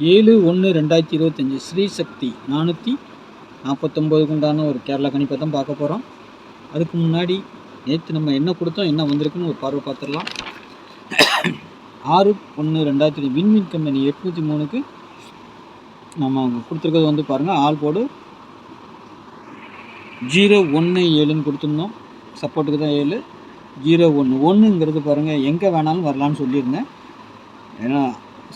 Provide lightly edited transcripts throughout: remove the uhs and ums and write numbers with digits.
7/1/2025 ஸ்ரீசக்தி 449க்கு உண்டான ஒரு கேரளா கணிப்பை தான் பார்க்க போகிறோம். அதுக்கு முன்னாடி நேற்று நம்ம என்ன கொடுத்தோம், என்ன வந்திருக்குன்னு ஒரு பார்வை பார்த்துடலாம். 6/1/2020 விண்மின் கம்பெனி 803க்கு நம்ம கொடுத்துருக்கிறது வந்து பாருங்கள், ஆல் போர்டு 017ன்னு கொடுத்துருந்தோம். சப்போர்ட்டுக்கு தான் 7 0 1ங்கிறது பாருங்கள் எங்கே வேணாலும் வரலான்னு சொல்லியிருந்தேன். ஏன்னா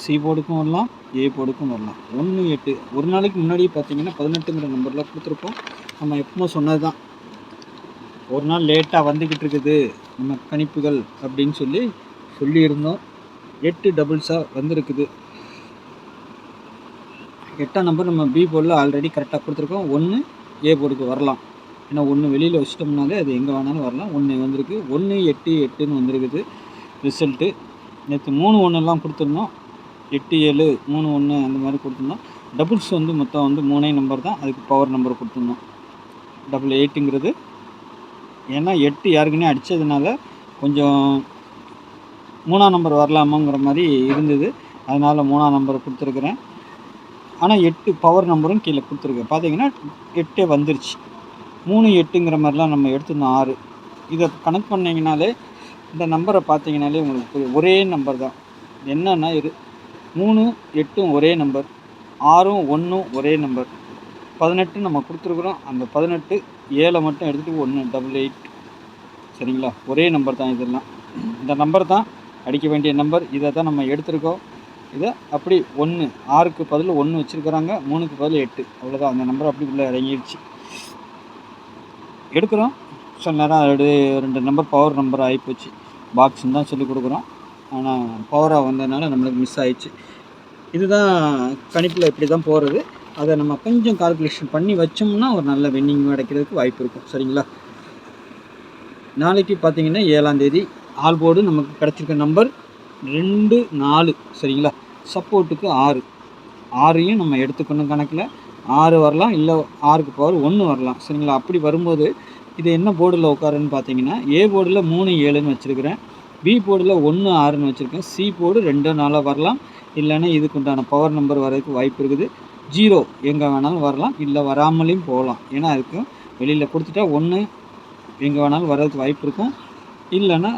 சி போர்டுக்கும் வரலாம், ஏ போர்டுக்கும் வரலாம். 1 8 ஒரு நாளைக்கு முன்னாடி பார்த்தீங்கன்னா 18ங்கிற நம்பரில் கொடுத்துருப்போம். நம்ம எப்பவுமே சொன்னது தான், ஒரு நாள் லேட்டாக வந்துக்கிட்டு இருக்குது நம்ம கணிப்புகள் அப்படின்னு சொல்லியிருந்தோம். 8 டபுள்ஸாக வந்திருக்குது. 8ஆம் நம்பர் நம்ம பி போர்டில் ஆல்ரெடி கரெக்டாக கொடுத்துருக்கோம். 1 ஏ போர்டுக்கு வரலாம். ஏன்னா 1 வெளியில் வச்சிட்டோம்னாலே அது எங்கே வேணாலும் வரலாம். 1 வந்திருக்கு. 1 8 8ன்னு வந்திருக்குது ரிசல்ட்டு. நேற்று 3 1லாம் கொடுத்துருந்தோம். 8 7 3 1 அந்த மாதிரி கொடுத்துருந்தோம். டபுள்ஸ் வந்து மொத்தம் வந்து 3 நம்பர் தான், அதுக்கு பவர் நம்பர் கொடுத்துருந்தோம். 8 ஏன்னா 8 யாருக்குன்னே அடித்ததுனால கொஞ்சம் 3ஆம் நம்பர் வரலாமாங்கிற மாதிரி இருந்தது. அதனால் 3ஆம் நம்பர் கொடுத்துருக்குறேன். ஆனால் 8 பவர் நம்பரும் கீழே கொடுத்துருக்கேன். பார்த்தீங்கன்னா 8 வந்துருச்சு. 3 8ங்கிற மாதிரிலாம் நம்ம எடுத்துருந்தோம் 6. இதை கணக்கு பண்ணிங்கனாலே இந்த நம்பரை பார்த்தீங்கனாலே உங்களுக்கு ஒரே நம்பர் தான். என்னன்னா 3 8 ஒரே நம்பர், 6 1 ஒரே நம்பர், 18 நம்ம கொடுத்துருக்குறோம். அந்த 18 7 மட்டும் எடுத்துகிட்டு 1 88. சரிங்களா, ஒரே நம்பர் தான் இதெல்லாம். இந்த நம்பர் தான் அடிக்க வேண்டிய நம்பர். இதை தான் நம்ம எடுத்துருக்கோம். இதை அப்படி 1 6க்கு பதில் 1 வச்சுருக்கிறாங்க, 3க்கு பதில் 8, அவ்வளோதான். அந்த நம்பர் அப்படி உள்ளே இறங்கிடுச்சு. எடுக்கிறோம். சில நேரம் அது 2 நம்பர் பவர் நம்பர் ஆகிப்போச்சு. பாக்ஸ்ன்னு தான் சொல்லி கொடுக்குறோம், ஆனால் பவராக வந்ததுனால நம்மளுக்கு மிஸ் ஆகிடுச்சு. இதுதான் கணிப்பில் இப்படி தான் போகிறது. அதை நம்ம கொஞ்சம் கால்குலேஷன் பண்ணி வச்சோம்னா ஒரு நல்ல வின்னிங் கிடைக்கிறதுக்கு வாய்ப்பு இருக்கும். சரிங்களா, நாளைக்கு பார்த்தீங்கன்னா 7ஆம் தேதி ஆல் போர்டு நமக்கு கிடச்சிருக்க நம்பர் 2 4. சரிங்களா, சப்போர்ட்டுக்கு 6. 6ஐயும் நம்ம எடுத்துக்கணும். கணக்கில் 6 வரலாம், இல்லை 6க்கு பவர் 1 வரலாம். சரிங்களா, அப்படி வரும்போது இது என்ன போர்டில் உட்காருன்னு பார்த்தீங்கன்னா, ஏ போர்டில் 3 7ன்னு வச்சுருக்கிறேன், பி போர்டில் 1 6ன்னு வச்சுருக்கேன், சி போர்டு 2 4 வரலாம். இல்லைன்னா இதுக்கு உண்டான பவர் நம்பர் வரதுக்கு வாய்ப்பு இருக்குது. 0 எங்கே வேணாலும் வரலாம், இல்லை வராமலையும் போகலாம். ஏன்னா அதுக்கு வெளியில் கொடுத்துட்டா 1 எங்கே வேணாலும் வர்றதுக்கு வாய்ப்பு இருக்கும். இல்லைன்னா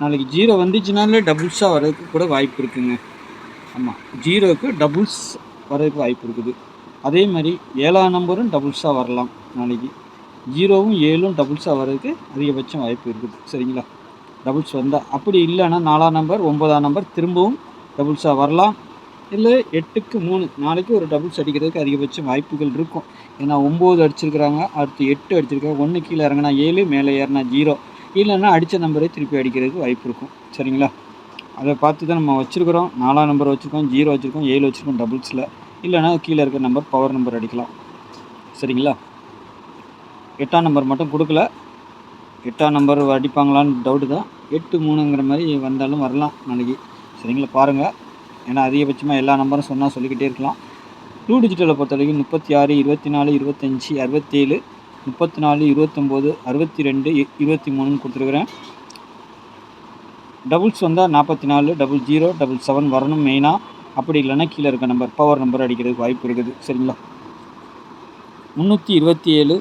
நாளைக்கு 0 வந்துச்சுனாலே டபுள்ஸாக வர்றதுக்கு கூட வாய்ப்பு இருக்குங்க. ஆமாம், 0க்கு டபுள்ஸ் வர்றதுக்கு வாய்ப்பு இருக்குது. அதே மாதிரி 7ஆம் நம்பரும் டபுள்ஸாக வரலாம். நாளைக்கு 0வும் 7ம் டபுள்ஸாக வர்றதுக்கு அதிகபட்சம் வாய்ப்பு இருக்குது. சரிங்களா, டபுள்ஸ் வந்தால். அப்படி இல்லைன்னா 4ஆம் நம்பர் 9ஆம் நம்பர் திரும்பவும் டபுள்ஸாக வரலாம். இல்லை 8க்கு 3 நாளைக்கு ஒரு டபுள்ஸ் அடிக்கிறதுக்கு அதிகபட்சம் வாய்ப்புகள் இருக்கும். ஏன்னா 9 அடிச்சிருக்கிறாங்க, அடுத்து 8 அடிச்சிருக்காங்க. 1 கீழே இறங்கினா 7, மேலே ஏறினா 0. இல்லைன்னா அடித்த நம்பரே திருப்பி அடிக்கிறதுக்கு வாய்ப்பு இருக்கும். சரிங்களா, அதை பார்த்து தான் நம்ம வச்சுருக்கிறோம். 4ஆம் நம்பர் வச்சுருக்கோம், 0 வச்சுருக்கோம், 7 வச்சுருக்கோம் டபுள்ஸில். இல்லைன்னா கீழே இருக்க நம்பர் பவர் நம்பர் அடிக்கலாம். சரிங்களா, 8ஆம் நம்பர் மட்டும் கொடுக்கல. 8ஆம் நம்பர் அடிப்பாங்களான்னு டவுட்டு தான். 8 3ங்கிற மாதிரி வந்தாலும் வரலாம் நாளைக்கு. சரிங்களா, பாருங்கள். ஏன்னா அதிகபட்சமாக எல்லா நம்பரும் சொன்னால் சொல்லிக்கிட்டே இருக்கலாம். 2 டிஜிட்டலை பொறுத்த வரைக்கும் 36 24 25 67 34 29 62 23ன்னு கொடுத்துருக்குறேன். டபுள்ஸ் வந்தால் 44 00 77 வரணும் மெயினாக. அப்படி இல்லைன்னா கீழே இருக்க நம்பர் பவர் நம்பர் அடிக்கிறதுக்கு வாய்ப்பு இருக்குது. சரிங்களா, 327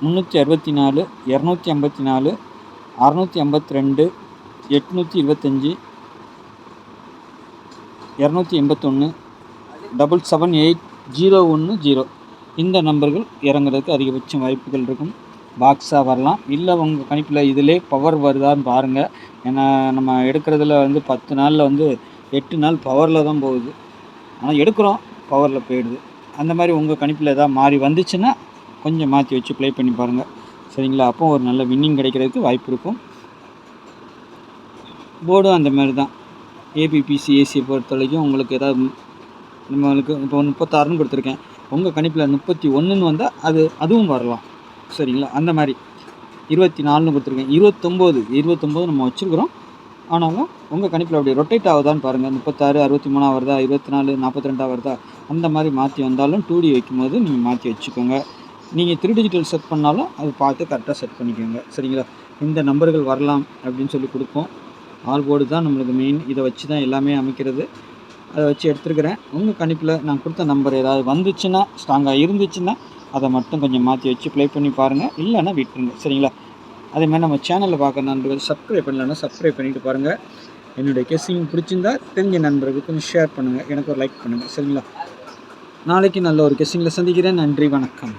364 254 652 825 281 778 010 இந்த நம்பர்கள் இறங்குறதுக்கு அதிகபட்சம் வாய்ப்புகள் இருக்கும். பாக்ஸாக வரலாம். இல்லை உங்கள் கணிப்பில் இதிலே பவர் வருதான்னு பாருங்கள். ஏன்னா நம்ம எடுக்கிறதுல வந்து 10 நாளில் வந்து 8 நாள் பவரில் தான் போகுது. ஆனால் எடுக்கிறோம், பவரில் போயிடுது. அந்த மாதிரி உங்கள் கணிப்பில் எதாவது மாறி வந்துச்சுன்னா கொஞ்சம் மாற்றி வச்சு ப்ளே பண்ணி பாருங்கள். சரிங்களா, அப்போ ஒரு நல்ல வின்னிங் கிடைக்கிறதுக்கு வாய்ப்பு இருக்கும். போர்டும் அந்த மாதிரி தான். ஏபிபிசி ஏசியை பொறுத்த வரைக்கும் உங்களுக்கு ஏதாவது நம்மளுக்கு இப்போ 36ன்னு கொடுத்துருக்கேன். உங்கள் கணிப்பில் 31ன்னு வந்தால் அதுவும் வரலாம். சரிங்களா, அந்த மாதிரி 24ன்னு கொடுத்துருக்கேன். 29 நம்ம வச்சுருக்குறோம். ஆனாலும் உங்கள் கணிப்பில் அப்படி ரொட்டேட் ஆகுதான்னு பாருங்கள். 36 63 வருதா, 24 42 வருதா, அந்த மாதிரி மாற்றி வந்தாலும் 2D வைக்கும்போது நீங்கள் மாற்றி வச்சுக்கோங்க. நீங்கள் 3 டிஜிட்டல் செட் பண்ணாலும் அது பார்த்து கரெக்டாக செட் பண்ணிக்கோங்க. சரிங்களா, இந்த நம்பர்கள் வரலாம் அப்படின்னு சொல்லி கொடுப்போம். ஆல் போர்டு தான் நம்மளுக்கு மெயின். இதை வச்சு தான் எல்லாமே அமைக்கிறது. அதை வச்சு எடுத்துருக்கிறேன். உங்கள் கணிப்பில் நான் கொடுத்த நம்பர் ஏதாவது வந்துச்சுன்னா, ஸ்ட்ராங்காக இருந்துச்சுன்னா அதை மட்டும் கொஞ்சம் மாற்றி வச்சு ப்ளே பண்ணி பாருங்கள். இல்லைன்னா விட்டுருங்க. சரிங்களா? அதேமாதிரி நம்ம சேனலில் பார்க்குற நண்பர்கள் சப்ஸ்கிரைப் பண்ணலன்னா சப்ஸ்கிரைப் பண்ணிவிட்டு பாருங்கள். என்னுடைய கெஸ்ஸிங் பிடிச்சிருந்தா தெரிஞ்ச நண்பர்களுக்கு கொஞ்சம் ஷேர் பண்ணுங்கள். எனக்கு ஒரு லைக் பண்ணுங்கள். சரிங்களா? நாளைக்கு நல்ல ஒரு கெஸ்ஸிங்கில் சந்திக்கிறேன். நன்றி, வணக்கம்.